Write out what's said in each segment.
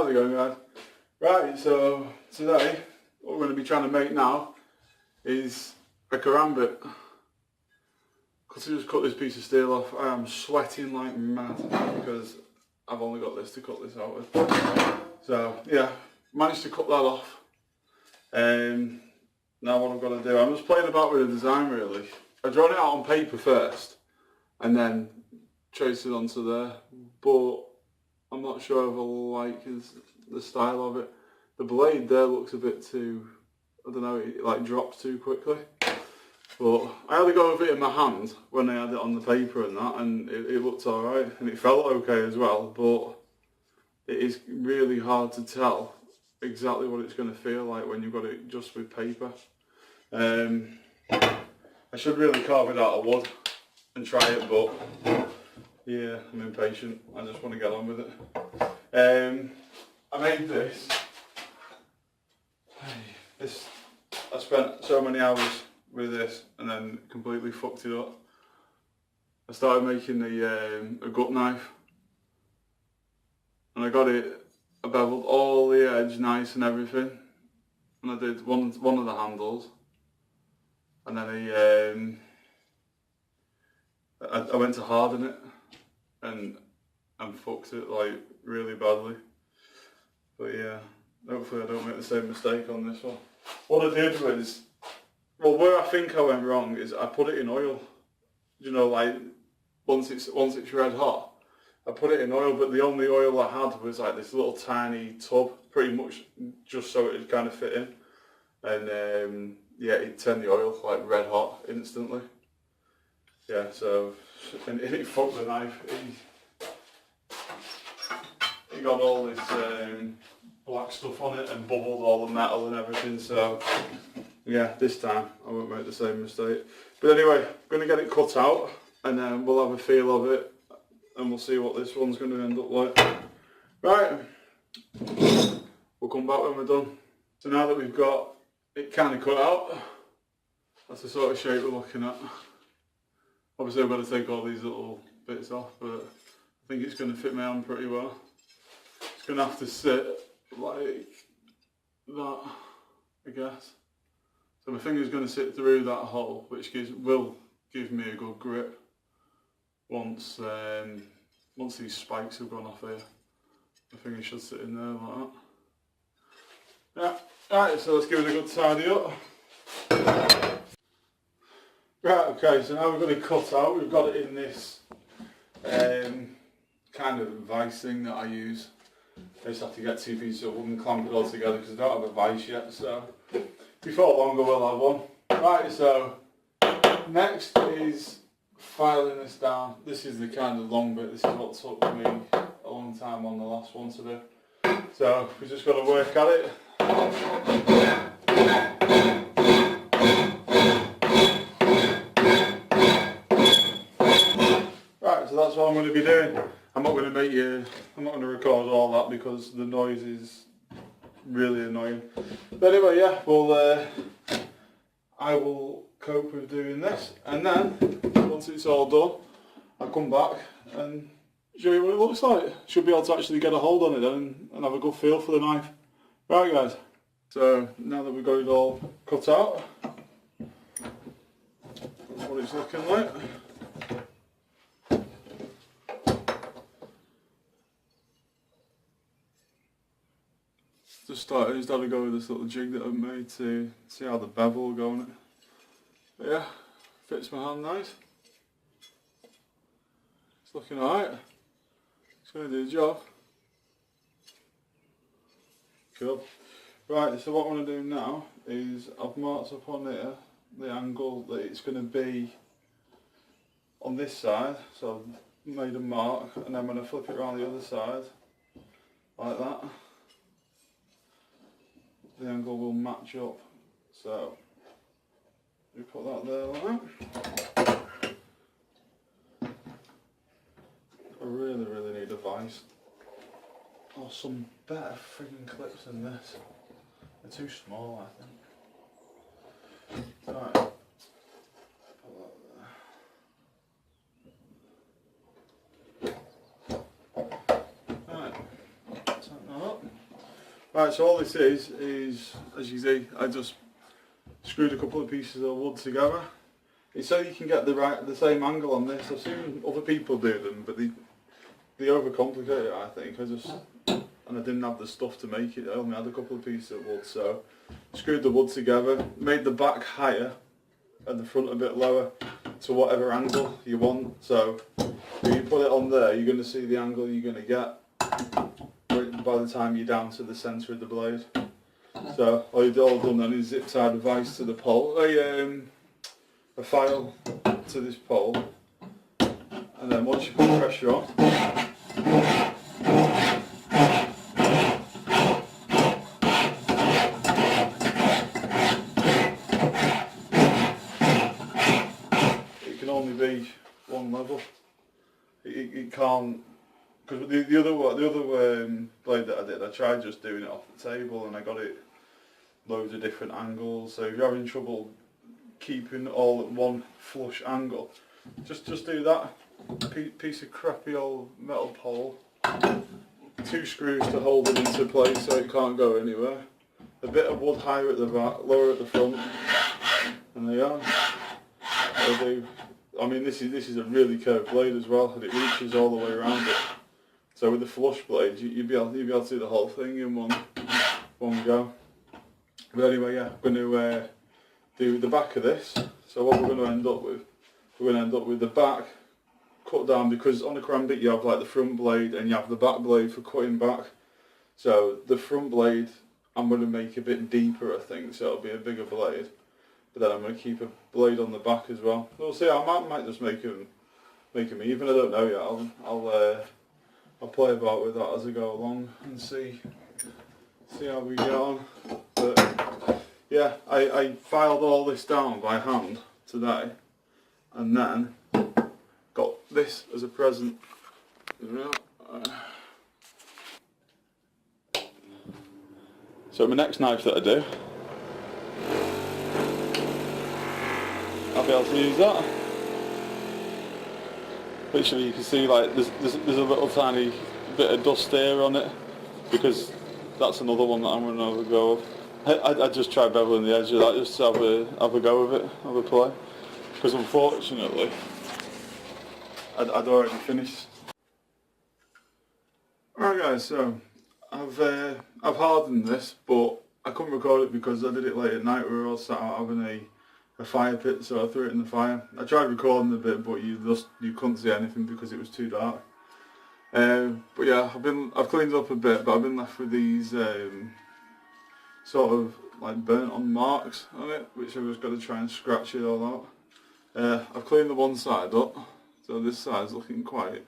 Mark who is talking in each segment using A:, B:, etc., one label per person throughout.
A: How's it going, guys? Right, so today what we're going to be trying to make now is a karambit. Because I just cut this piece of steel off, I am sweating like mad because I've only got this to cut this out with. So yeah, managed to cut that off. Now what I've got to do, I'm just playing about with the design really. I drawn it out on paper first and then traced it onto there, but I'm not sure if I like the style of it. The blade there looks a bit too, I don't know, it like drops too quickly. But I had to go with it in my hand when I had it on the paper and that, and it looked alright and it felt okay as well, but it is really hard to tell exactly what it's going to feel like when you've got it just with paper. I should really carve it out of wood and try it, but yeah, I'm impatient. I just want to get on with it. I made this. I spent so many hours with this and then completely fucked it up. I started making a gut knife and I got it, I beveled all the edge nice and everything, and I did one of the handles, and then I went to harden it and fucked it like really badly. But yeah, hopefully I don't make the same mistake on this one. What I did was, well, where I think I went wrong is I put it in oil. You know, like once it's red hot, I put it in oil, but the only oil I had was like this little tiny tub, pretty much just so it would kind of fit in. And yeah, it turned the oil like red hot instantly. Yeah, so, and it fucked the knife. It got all this black stuff on it and bubbled all the metal and everything, so yeah, this time I won't make the same mistake. But anyway, I'm going to get it cut out and then we'll have a feel of it and we'll see what this one's going to end up like. Right, we'll come back when we're done. So now that we've got it kind of cut out, that's the sort of shape we're looking at. Obviously I've got to take all these little bits off, but I think it's going to fit my hand pretty well. It's going to have to sit like that, I guess. So my finger's going to sit through that hole, which will give me a good grip once these spikes have gone off here. My finger should sit in there like that. Yeah, right, so let's give it a good tidy up. Right, okay, so now we're going to cut out. We've got it in this kind of vice thing that I use. I just have to get two pieces of wood and clamp it all together because I don't have a vice yet, so before long I will have one. Right, so next is filing this down. This is the kind of long bit. This is what took me a long time on the last one to do. So we've just got to work at it. Right, so that's what I'm going to be doing. I'm not going to record all that because the noise is really annoying. But anyway, yeah, well, I will cope with doing this, and then once it's all done, I'll come back and show you what it looks like. Should be able to actually get a hold on it then and have a good feel for the knife. Right, guys. So now that we've got it all cut out, that's what it's looking like. Just had to go with this little jig that I've made to see how the bevel will go on it. But yeah, fits my hand nice. It's looking alright. It's going to do the job. Cool. Right, so what I want to do now is I've marked up on here the angle that it's going to be on this side. So I've made a mark, and then when I flip it around the other side, like that, the angle will match up. So we put that there like that. I really need a vise or some better frigging clips than this. They're too small, I think. Right, put that there. Right, tighten that up. Right, so all this is, as you see, I just screwed a couple of pieces of wood together. It's so you can get the same angle on this. I've seen other people do them, but they overcomplicate it, I think. And I didn't have the stuff to make it. I only had a couple of pieces of wood, so screwed the wood together, made the back higher and the front a bit lower to whatever angle you want. So if you put it on there, you're going to see the angle you're going to get by the time you're down to the centre of the blade. So all I've done then is zip tied a vice to the pole, a file to this pole, and then once you put pressure on, it can only be one level. It can't, because the other blade that I did, I tried just doing it off the table and I got it loads of different angles. So if you're having trouble keeping all at one flush angle, just do that. Piece of crappy old metal pole, 2 screws to hold it into place so it can't go anywhere, a bit of wood higher at the back, lower at the front, and there you are. I mean, this is a really curved blade as well, and it reaches all the way around it. So with the flush blade, you'll be able to do the whole thing in one go. But anyway, yeah, I'm going to do the back of this. So what we're going to end up with, the back cut down, because on a Karambit you have like the front blade and you have the back blade for cutting back. So the front blade I'm going to make a bit deeper, I think, so it'll be a bigger blade. But then I'm going to keep a blade on the back as well. We'll see. I might just make them even. I don't know yet. I'll play about with that as I go along and see how we get on. But yeah, I filed all this down by hand today, and then got this as a present. So my next knife that I do, I'll be able to use that. Literally, you can see like there's a little tiny bit of dust here on it, because that's another one that I'm going to have a go of. I just tried beveling the edge of that just to have a go of it, have a play, because unfortunately I'd already finished. Alright guys, so I've hardened this, but I couldn't record it because I did it late at night. We were all sat out having a fire pit, so I threw it in the fire. I tried recording a bit, but you couldn't see anything because it was too dark. But yeah, I've cleaned up a bit, but I've been left with these sort of like burnt on marks on it, which I've just got to try and scratch it all out. I've cleaned the one side up, so this side's looking quite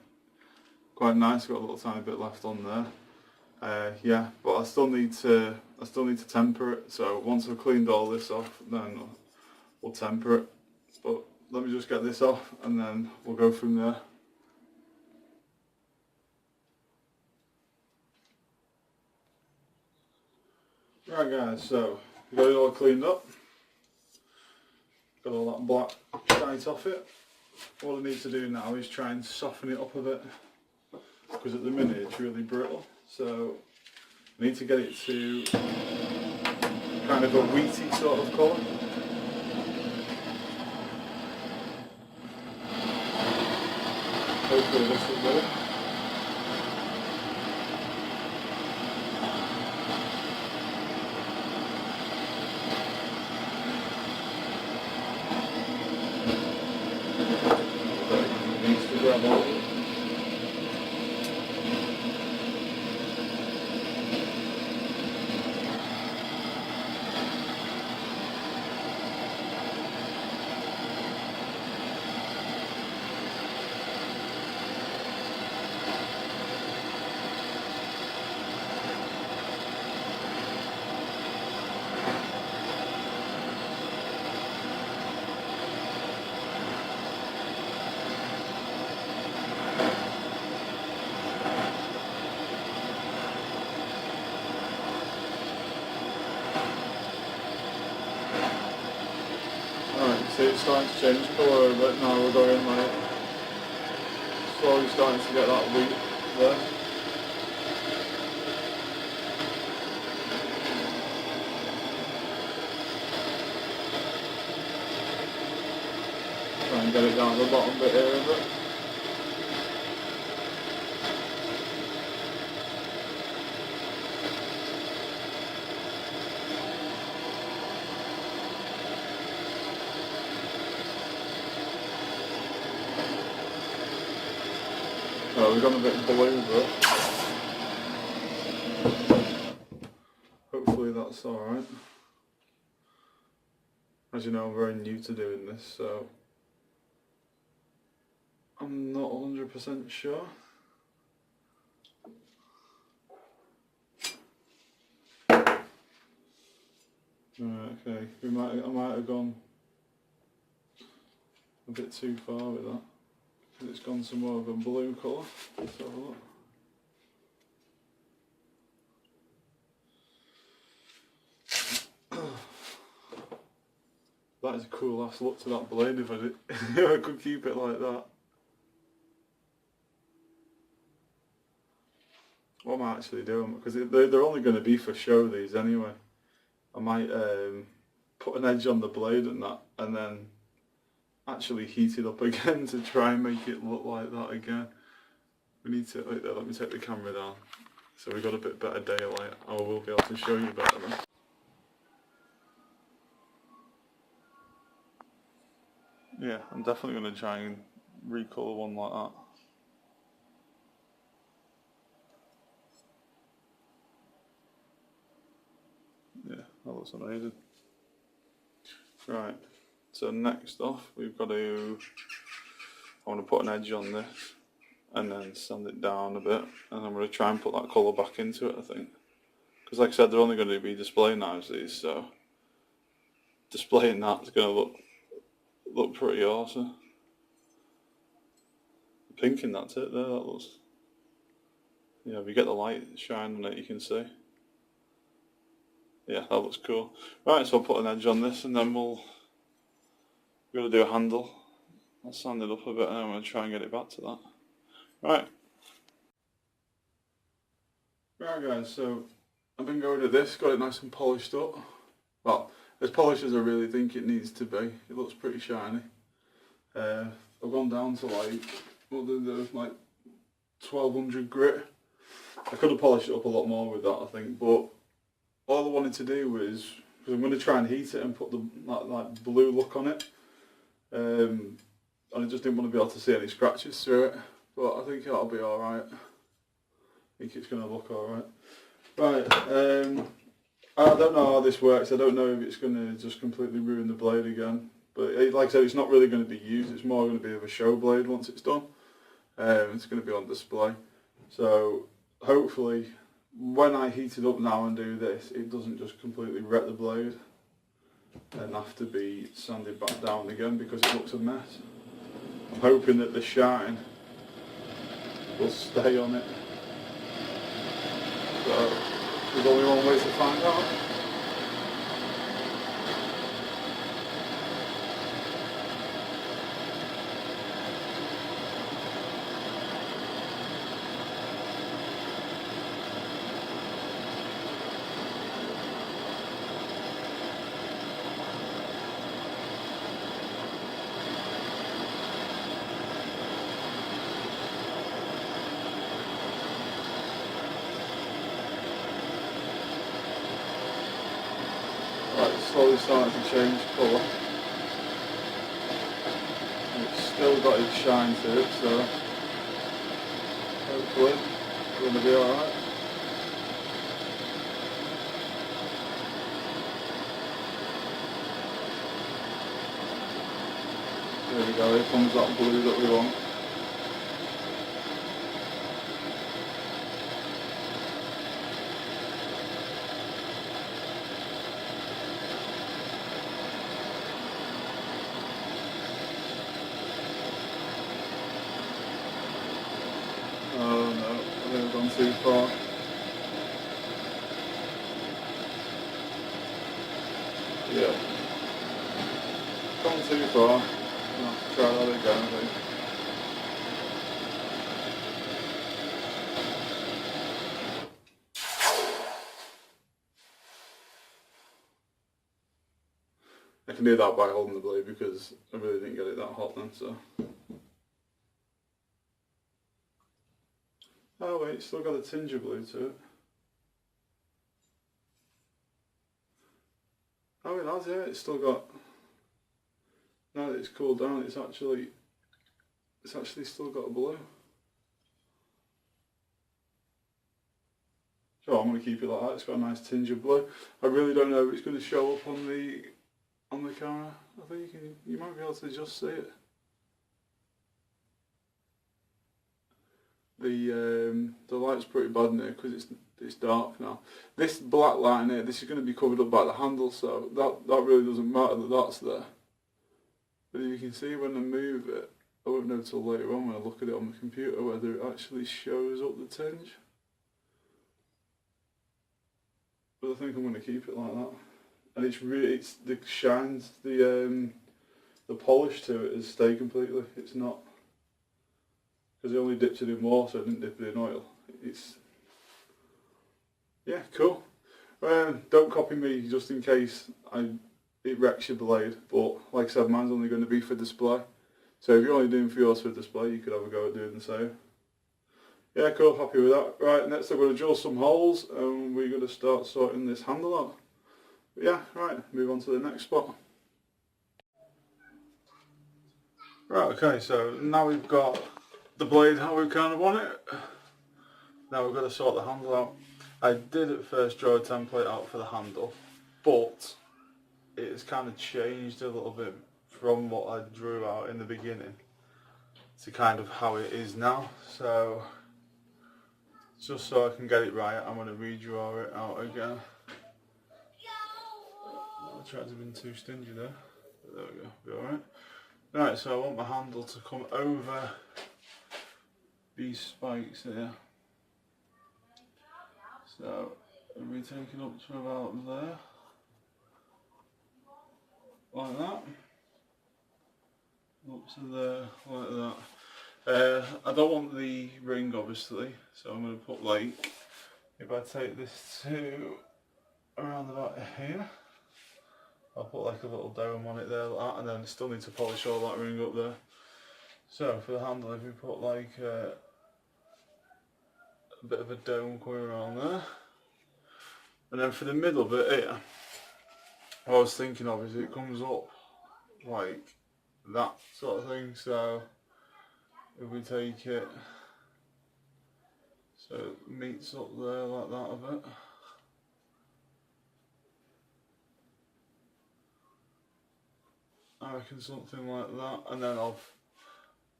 A: nice. Got a little tiny bit left on there. Yeah, but I still need to temper it. So once I've cleaned all this off, then we'll temper it. But let me just get this off and then we'll go from there. Right guys, so we got it all cleaned up. Got all that black shite off it. What I need to do now is try and soften it up a bit, because at the minute it's really brittle. So I need to get it to kind of a wheaty sort of colour. Hopefully this will do it. Needs to grab all of it. See, it's starting to change colour a bit now. We're going like slowly starting to get that wheat there. get it down the bottom bit here of it. Well, we've gone a bit blue, but hopefully that's alright. As you know, I'm very new to doing this, so I'm not 100% sure. Right, okay, I might have gone a bit too far with that. It's gone some more of a blue colour. Let's have a look. That is a cool ass look to that blade if I did, if I could keep it like that. What am I actually doing? Because they're only going to be for show, these anyway. I might put an edge on the blade and that, and then actually heat it up again to try and make it look like that again. We need to, wait there, let me take the camera down. So we've got a bit better daylight. I will be able to show you better then. Yeah, I'm definitely going to try and recolour one like that. Yeah, that looks amazing. Right, so next off we've got to, I want to put an edge on this and then sand it down a bit, and I'm going to try and put that colour back into it, I think. Because like I said, they're only going to be display knives these, so displaying that's going to look pretty awesome. The pink in that tip there, that looks, yeah, if you get the light shine on it you can see. Yeah, that looks cool. Right, so I'll put an edge on this and then we're going to do a handle. I'll sand it up a bit and I'm going to try and get it back to that. Right. Right guys, so I've been going to this, got it nice and polished up. Well, as polished as I really think it needs to be. It looks pretty shiny. I've gone down to like 1200 grit. I could have polished it up a lot more with that, I think, but all I wanted to do was, because I'm going to try and heat it and put the like blue look on it, and I just didn't want to be able to see any scratches through it, but I think that'll be alright. I think it's going to look alright. Right, I don't know how this works. I don't know if it's going to just completely ruin the blade again, but like I said, it's not really going to be used, it's more going to be of a show blade once it's done. It's going to be on display, so hopefully when I heat it up now and do this, it doesn't just completely wreck the blade and have to be sanded back down again because it looks a mess. I'm hoping that the shine will stay on it. So there's only one way to find out. Right, it's slowly starting to change colour. And it's still got its shine to it, so hopefully it's going to be alright. There we go, here comes that blue that we want. Oh no, I think I've gone too far. Yeah. Gone too far. I'll have to try that again, I think. I can do that by holding the blade because I really didn't get it that hot then, so. Oh wait, it's still got a tinge of blue to it. Oh, it has, yeah, it's still got, now that it's cooled down, it's actually still got a blue. So I'm going to keep it like that, it's got a nice tinge of blue. I really don't know if it's going to show up on the camera. I think you might be able to just see it. The light's pretty bad in here because it's dark now. This black line here, this is going to be covered up by the handle, so that really doesn't matter that that's there. But you can see when I move it, I won't know till later on when I look at it on the computer whether it actually shows up the tinge. But I think I'm going to keep it like that. And it's the shines, the polish to it has stayed completely. It's not, because I only dipped it in water, I didn't dip it in oil. Yeah, cool. Don't copy me just in case it wrecks your blade, but like I said, mine's only going to be for display. So if you're only doing for yours for display, you could have a go at doing the same. Yeah, cool, happy with that. Right, next I'm going to drill some holes and we're going to start sorting this handle out. But yeah, right, move on to the next spot. Right, okay, so now we've got the blade how we kind of want it. Now we've got to sort the handle out. I did at first draw a template out for the handle, but it has kind of changed a little bit from what I drew out in the beginning to kind of how it is now. So just so I can get it right, I'm going to redraw it out again. I tried to have been too stingy there, but there we go, be alright. Right, so I want my handle to come over these spikes here. So it'll be taken up to about there, like that, up to there, like that. I don't want the ring obviously, so I'm going to put like, if I take this to around about here, I'll put like a little dome on it there like that, and then I still need to polish all that ring up there. So for the handle, if we put like a bit of a dome going around there, and then for the middle bit here, what I was thinking of is it comes up like that sort of thing. So if we take it so it meets up there like that a bit. I reckon something like that, and then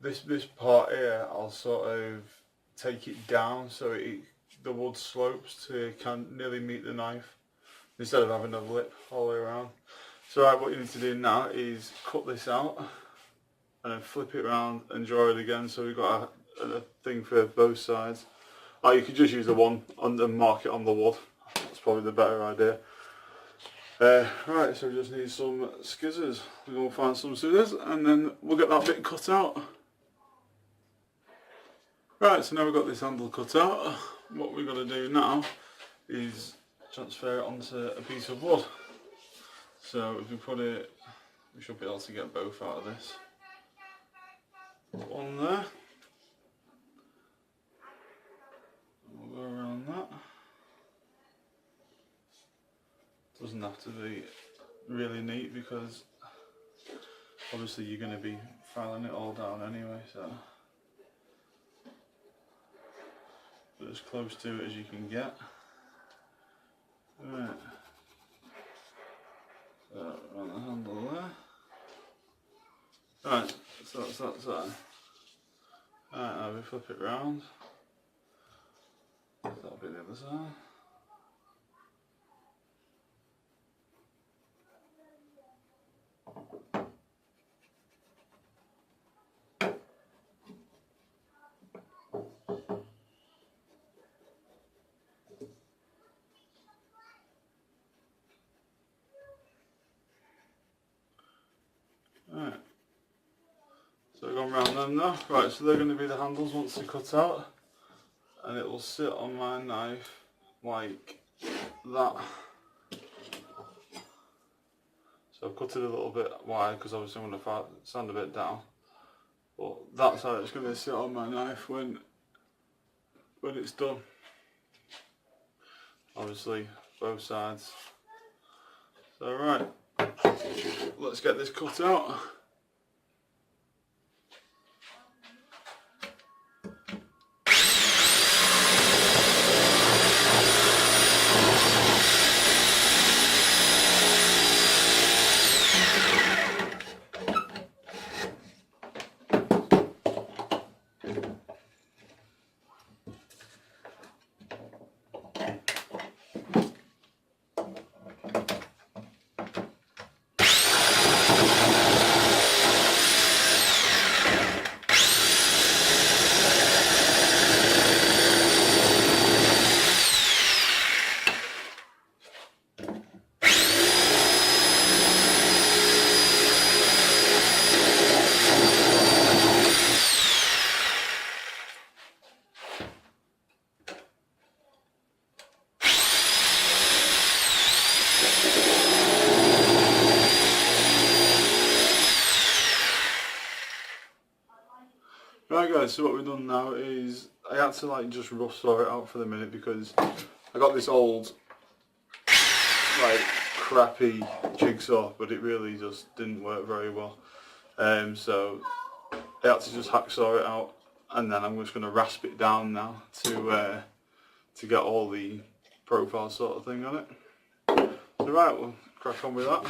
A: this part here I'll sort of take it down so the wood slopes to nearly meet the knife instead of having a lip all the way around. So right, what you need to do now is cut this out and then flip it around and draw it again, so we've got a thing for both sides. Or you could just use the one and mark it on the wood. That's probably the better idea. Right, so we just need some scissors. We're going to find some scissors and then we'll get that bit cut out. Right, so now we've got this handle cut out. What we've got to do now is transfer it onto a piece of wood. So if we put it, we should be able to get both out of this. Put one there. We'll go around that. Doesn't have to be really neat because obviously you're going to be filing it all down anyway, so but as close to it as you can get. Right, so around the handle there. Right, so that's that side. Right, now we flip it round. That'll be the other side. Right, so we've gone round them now. Right, so they're going to be the handles once they're cut out, and it will sit on my knife like that. So So I've cut it a little bit wide because obviously I'm going to sand a bit down. But that's how it's going to sit on my knife when it's done. Obviously both sides. So right, let's get this cut out. Right guys, so what we've done now is I had to like just rough saw it out for the minute because I got this old like crappy jigsaw, but it really just didn't work very well. So I had to just hacksaw it out, and then I'm just going to rasp it down now to get all the profile sort of thing on it. So right, we'll crack on with that.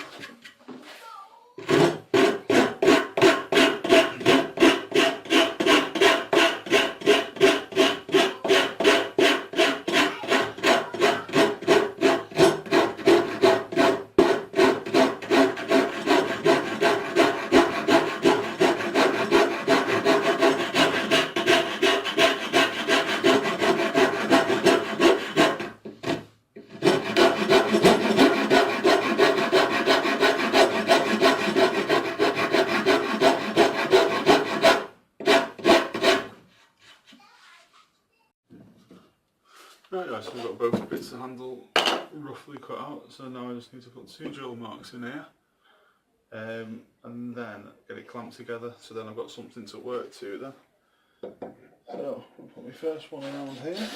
A: Right guys, so we've got both bits of handle roughly cut out, so now I just need to put 2 drill marks in here and then get it clamped together, so then I've got something to work to then. So I'll put my first one around here.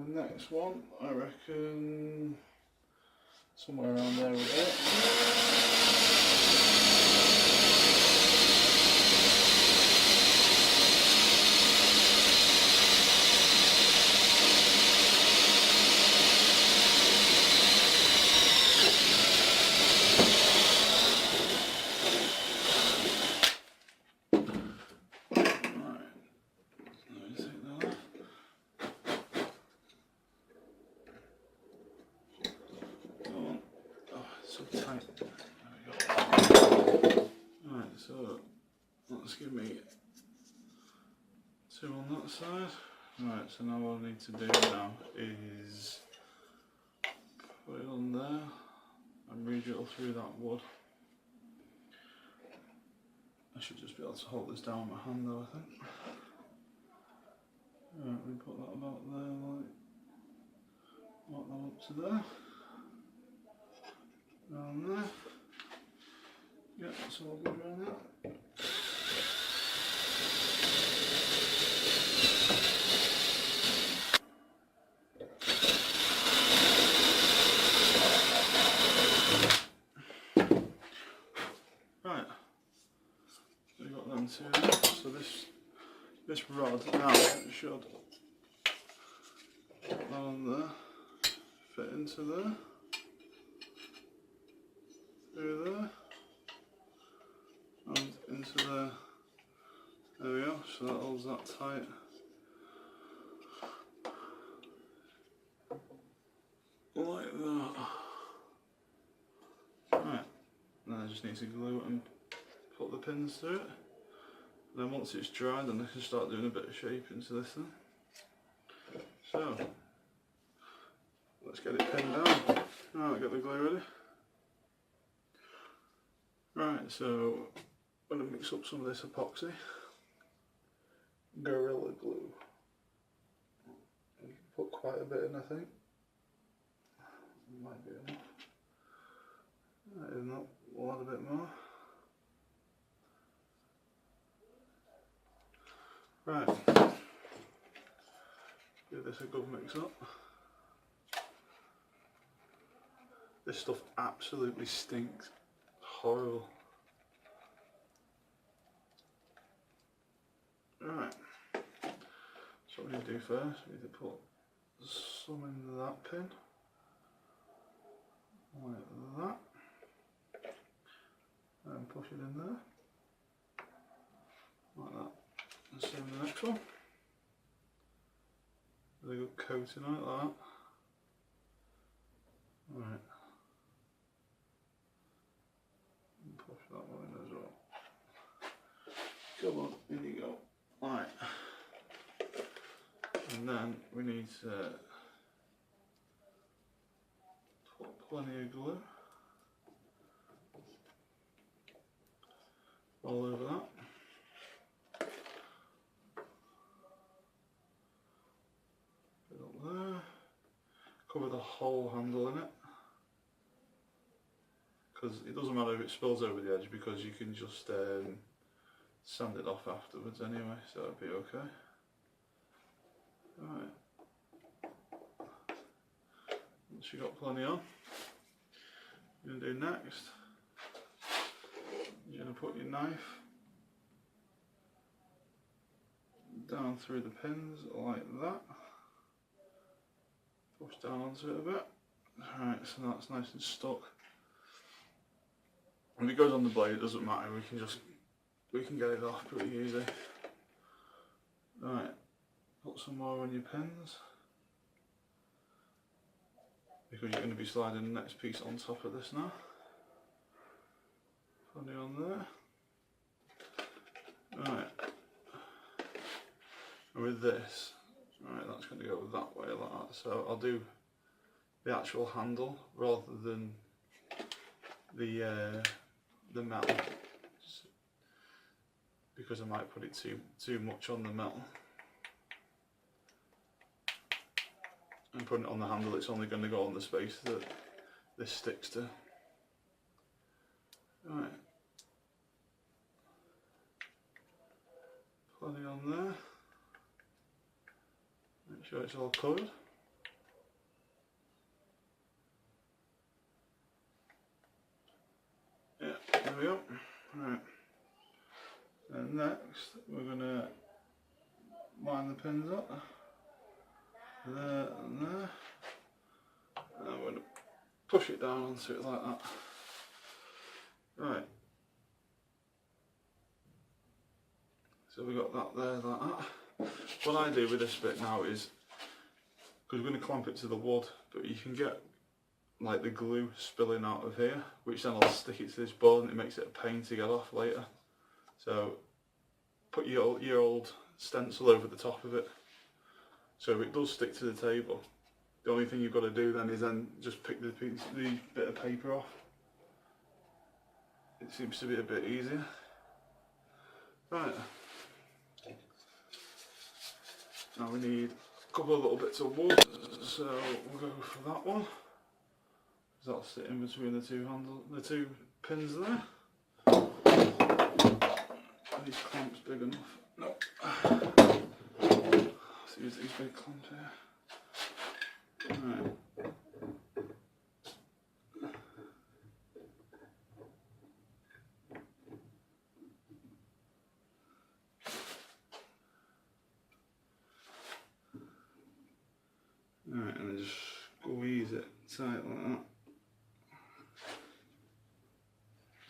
A: Next one, I reckon somewhere around there with it. So tight. There we go. Right, so let's give me 2 on that side. Right, so now what I need to do now is put it on there and re-drill through that wood. I should just be able to hold this down with my hand though, I think. Right, we put that about there, like that up to there. Around there. Yeah, that's all good around that. Right. So we've got them two there. So this rod now should put that on there, fit into there. Through there and into there. There we go, so that holds that tight. just need to glue it and put the pins through it. Then once it's dry, then I can start doing a bit of shaping to this thing. So, let's get it pinned down. Right, got the glue ready. Right, so I'm going to mix up some of this epoxy. Gorilla Glue. Put quite a bit in, I think. Might be enough. That is not. We'll add a bit more. Right. Give this a good mix up. This stuff absolutely stinks. Horrible. Right. So what we need to do first, we need to put some in that pin. Like that. And push it in there. Like that. And same with the next one. With a good coating on it like that. Right. And push that one in as well. Come on, in you go. Right. And then we need to put plenty of glue all over that. Put it up there. Cover the whole handle in it. Because it doesn't matter if it spills over the edge, because you can just sand it off afterwards anyway, so it'll be okay. Right. Once you've got plenty on, you're going to do next, you're going to put your knife down through the pins like that. Push down onto it a bit. Right, so that's nice and stuck. If it goes on the blade, it doesn't matter, we can get it off pretty easy. Right, put some more on your pins, because you're going to be sliding the next piece on top of this now. Plenty on there. Right, and with this, right, that's going to go that way like that. So I'll do the actual handle rather than the metal, because I might put it too much on the metal. And putting it on the handle, it's only going to go on the space that this sticks to. Right. Plenty on there. Make sure it's all covered. Yeah, there we go. Right. And next, we're going to line the pins up. There and there. And I'm going to push it down onto it like that. Right. So we've got that there like that. What I do with this bit now is, because we're going to clamp it to the wood, but you can get like the glue spilling out of here, which then I'll stick it to this board and it makes it a pain to get off later. So put your old stencil over the top of it. So if it does stick to the table, the only thing you've got to do then is just pick the bit of paper off. It seems to be a bit easier. Right. Now we need a couple of little bits of wood, so we'll go for that one. That'll sit in between the two pins there. Are these clamps big enough? No. Let's use these big clamps here. Right. Alright, and then just squeeze it tight like that.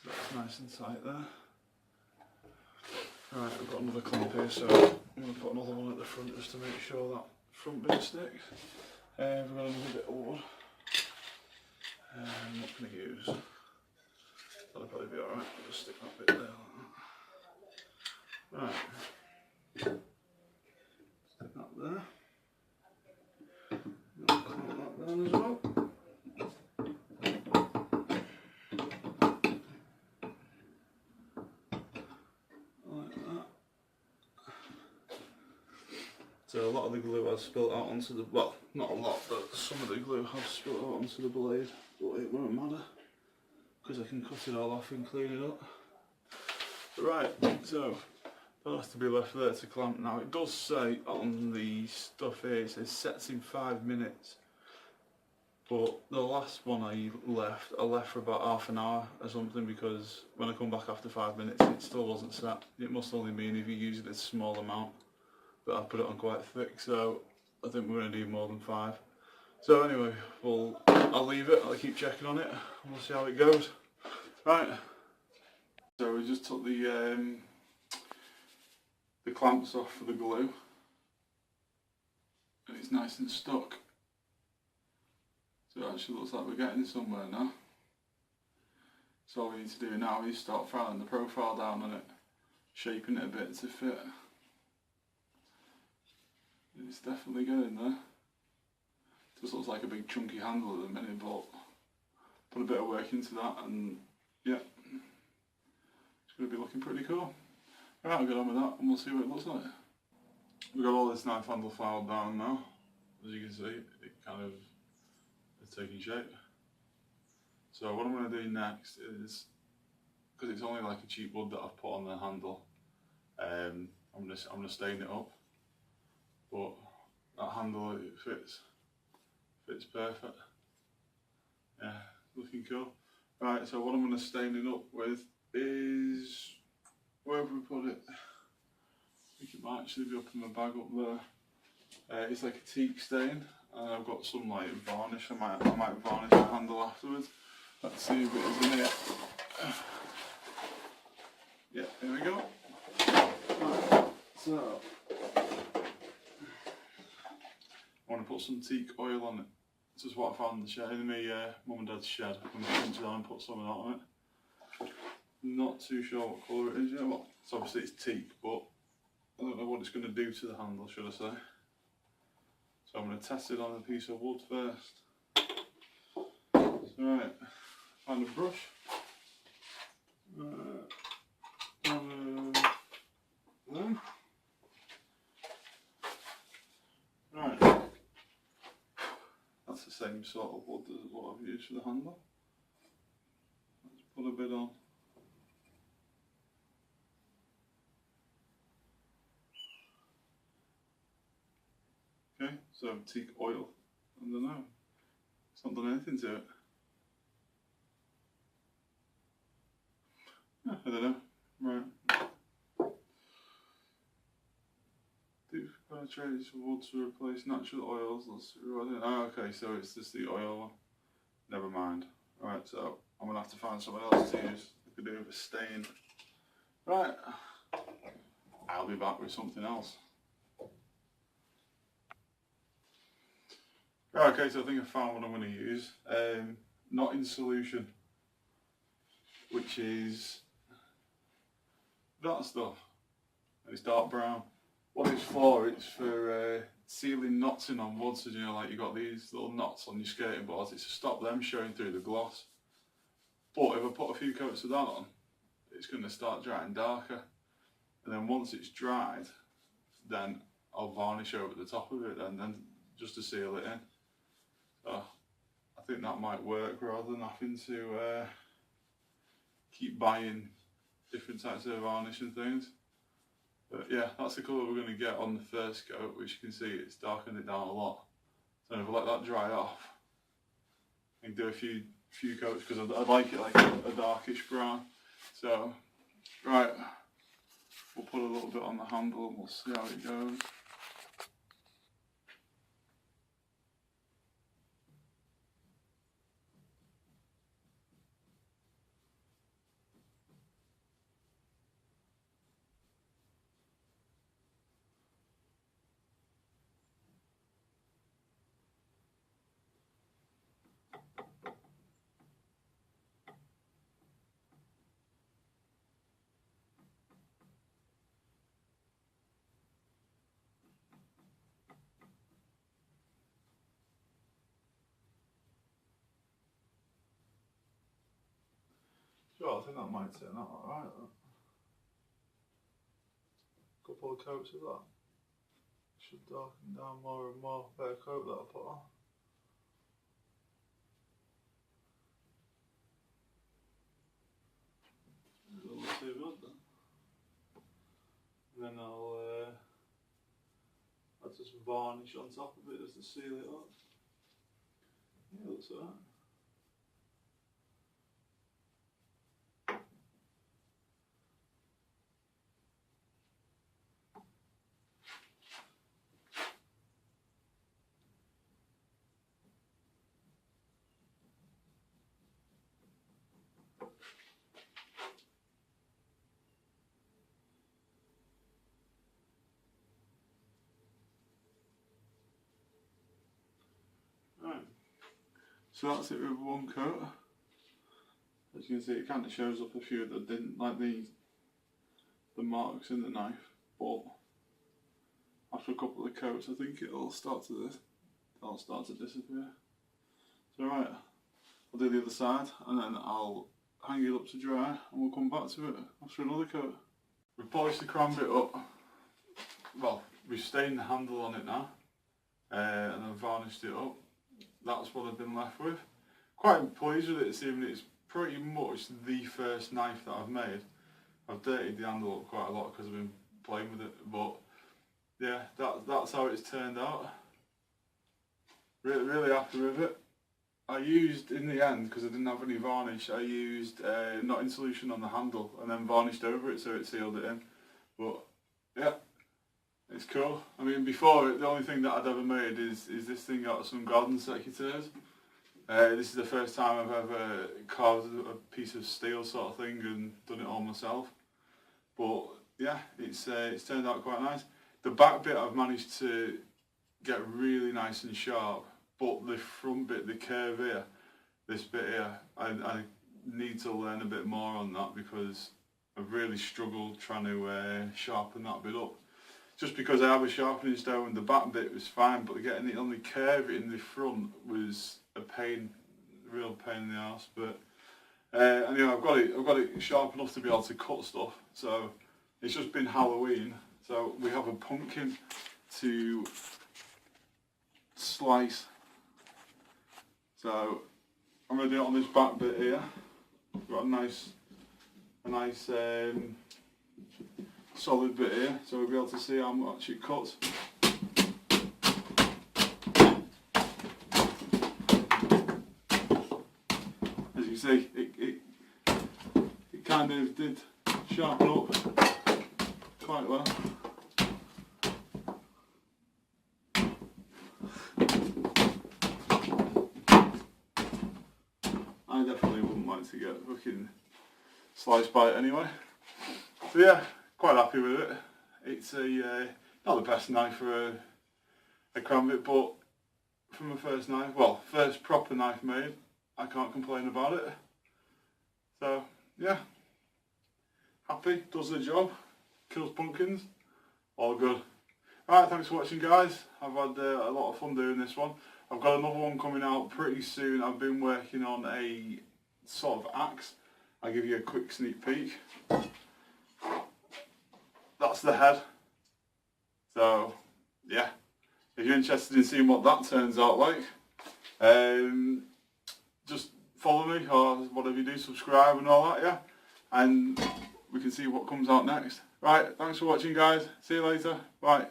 A: So that's nice and tight there. Right, I've got another clamp here, so I'm going to put another one at the front just to make sure that front bit sticks. We've got another bit of wood. What can I use? That'll probably be alright. I'll just stick that bit there like that. Right. Stick that there. I'll clamp that down as well. Like that. So a lot of the glue has spilt out onto the, well, not a lot, but some of the glue has spilt out onto the blade, but it won't matter because I can cut it all off and clean it up. Right, so that has to be left there to clamp. Now it does say on the stuff here, it says sets in 5 minutes, but the last one I left for about half an hour or something, because when I come back after 5 minutes it still wasn't set. It must only mean if you use it a small amount, but I put it on quite thick, so I think we're going to need more than 5. So anyway, I'll leave it, I'll keep checking on it, and we'll see how it goes. Right, so we just took the clamps off for the glue, and it's nice and stuck. So it actually looks like we're getting somewhere now. So all we need to do now is start filing the profile down on it, shaping it a bit to fit. It's definitely getting there. Just looks like a big chunky handle at the minute, but put a bit of work into that and yeah, it's going to be looking pretty cool. Right, I'll get on with that and we'll see what it looks like. We've got all this knife handle filed down now. As you can see, it kind of is taking shape. So what I'm going to do next is, because it's only like a cheap wood that I've put on the handle, I'm going to stain it up. But that handle, it fits perfect. Yeah, looking cool. Right, so what I'm going to stain it up with is, wherever we put it, I think it might actually be up in my bag up there. It's like a teak stain, and I've got some like varnish. I might varnish the handle afterwards. Let's see if it is in here. Yeah, there we go. Right, so I want to put some teak oil on it. This is what I found in the shed, in my mum and dad's shed. I'm going to pinch it on and put some of that on it. Not too sure what colour it is yet. Well, it's obviously it's teak, but I don't know what it's going to do to the handle, should I say. So I'm going to test it on a piece of wood first. So, right, find a brush. Right, that's the same sort of wood as what I've used for the handle. Let's put a bit on. Okay, so teak oil. I don't know. It's not done anything to it. I don't know. Right. Deep penetrates wood to replace natural oils. Let's see what I do. Oh, okay, so it's just the oil one. Never mind. Right, so I'm gonna have to find someone else to use. I could do with a stain. Right. I'll be back with something else. Right, okay, so I think I found what I'm going to use. Not in solution, which is that stuff. It's dark brown. What it's for, it's for sealing knots in on wood. So you know, like you got these little knots on your skating boards. It's to stop them showing through the gloss. But if I put a few coats of that on, it's going to start drying darker. And then once it's dried, then I'll varnish over the top of it, and then just to seal it in. So I think that might work rather than having to keep buying different types of varnish and things. But yeah, that's the colour we're going to get on the first coat, which you can see it's darkened it down a lot. So if I let that dry off, I can do a few coats because I like it like a darkish brown. So, right, we'll put a little bit on the handle and we'll see how it goes. think that might turn out alright. Couple of coats of that. Should darken down more and more. Better coat that I'll put on. It'll look too good then. And then I'll just varnish on top of it just to seal it up. Yeah, it looks alright. Right, so that's it with one coat. As you can see, it kind of shows up a few that didn't, like the marks in the knife, but after a couple of coats I think it'll start to disappear. So right, I'll do the other side and then I'll hang it up to dry and we'll come back to it after another coat. We've polished the Karambit up, well, we've stained the handle on it now and then varnished it up. That's what I've been left with. Quite pleased with it, seeing it's pretty much the first knife that I've made. I've dirtied the handle up quite a lot because I've been playing with it, but yeah, that's how it's turned out. Really happy with it. I used, in the end, because I didn't have any varnish, I used knotting solution on the handle and then varnished over it so it sealed it in. But yeah, it's cool. I mean, before it, the only thing that I'd ever made is this thing out of some garden secateurs. This is the first time I've ever carved a piece of steel sort of thing and done it all myself. But yeah, it's turned out quite nice. The back bit I've managed to get really nice and sharp, but the front bit, the curve here, this bit here, I need to learn a bit more on that because I've really struggled trying to sharpen that bit up. Just because I have a sharpening stone, the back bit was fine, but getting it on the curve in the front was a pain, a real pain in the arse. But anyway, I've got it sharp enough to be able to cut stuff. So it's just been Halloween, so we have a pumpkin to slice. So I'm going to do it on this back bit here. Got a nice solid bit here, so we'll be able to see how much it cuts. As you see, it kind of did sharpen up quite well. I definitely wouldn't like to get fucking sliced by it anyway. So yeah, quite happy with it. It's not the best knife for a Karambit, but for my first knife, well, first proper knife made, I can't complain about it. So yeah, happy, does the job, kills pumpkins, all good. Right, thanks for watching guys. I've had a lot of fun doing this one. I've got another one coming out pretty soon. I've been working on a sort of axe. I'll give you a quick sneak peek. That's the head. So yeah, if you're interested in seeing what that turns out like, just follow me or whatever you do, subscribe and all that, yeah, and we can see what comes out next. Right, thanks for watching guys, see you later, bye.